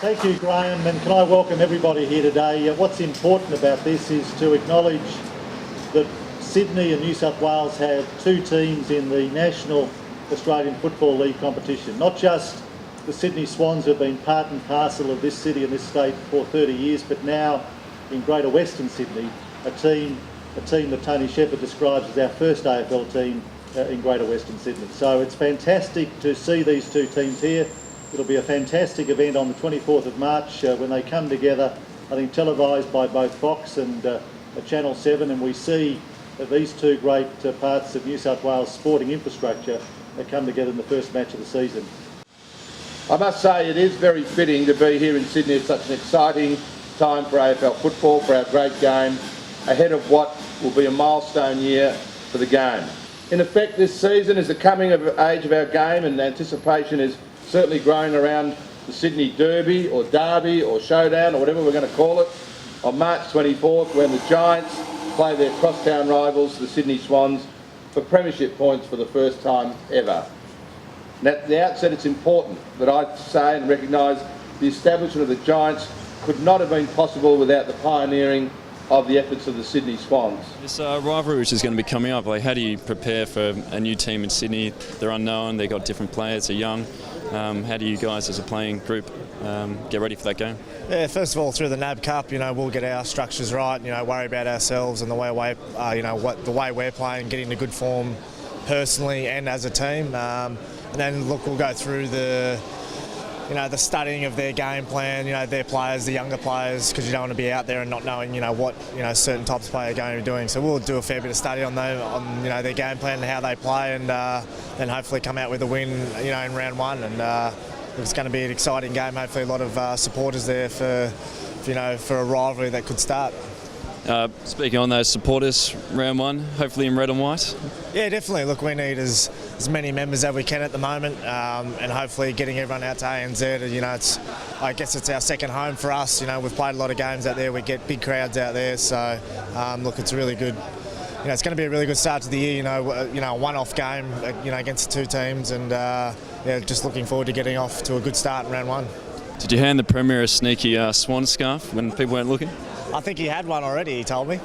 Thank you, Graham, and can I welcome everybody here today. What's important about this is to acknowledge that Sydney and New South Wales have two teams in the National Australian Football League competition. Not just the Sydney Swans, who have been part and parcel of this city and this state for 30 years, but now in Greater Western Sydney, a team that Tony Shepherd describes as our first AFL team in Greater Western Sydney. So it's fantastic to see these two teams here. It'll be a fantastic event on the 24th of March when they come together, I think televised by both Fox and Channel 7, and we see these two great parts of New South Wales sporting infrastructure that come together in the first match of the season. I must say it is very fitting to be here in Sydney at such an exciting time for AFL football, for our great game, ahead of what will be a milestone year for the game. In effect, this season is the coming of age of our game, and anticipation is certainly growing around the Sydney Derby or Derby or Showdown or whatever we're going to call it on March 24th, when the Giants play their crosstown rivals, the Sydney Swans, for premiership points for the first time ever. And at the outset, it's important that I say and recognise the establishment of the Giants could not have been possible without the pioneering of the efforts of the Sydney Swans. This rivalry which is going to be coming up, how do you prepare for a new team in Sydney? They're unknown, they've got different players, they're young. How do you guys as a playing group get ready for that game? Yeah, first of all, through the NAB Cup, we'll get our structures right, worry about ourselves and the way we're playing, getting into good form personally and as a team. And then look, we'll go through the studying of their game plan, their players, the younger players, because you don't want to be out there and not knowing, what certain types of play are going to be doing. So we'll do a fair bit of study on them, on their game plan and how they play, and then hopefully come out with a win, in round one. And it's going to be an exciting game. Hopefully, a lot of supporters there for a rivalry that could start. Speaking on those supporters, round one, hopefully in red and white. Yeah, definitely. Look, we need as many members as we can at the moment, and hopefully getting everyone out to ANZ. I guess it's our second home for us. We've played a lot of games out there. We get big crowds out there. So, look, it's really good. It's going to be a really good start to the year. A one-off game, against the two teams, and just looking forward to getting off to a good start in round one. Did you hand the Premier a sneaky Swan scarf when people weren't looking? I think he had one already, he told me.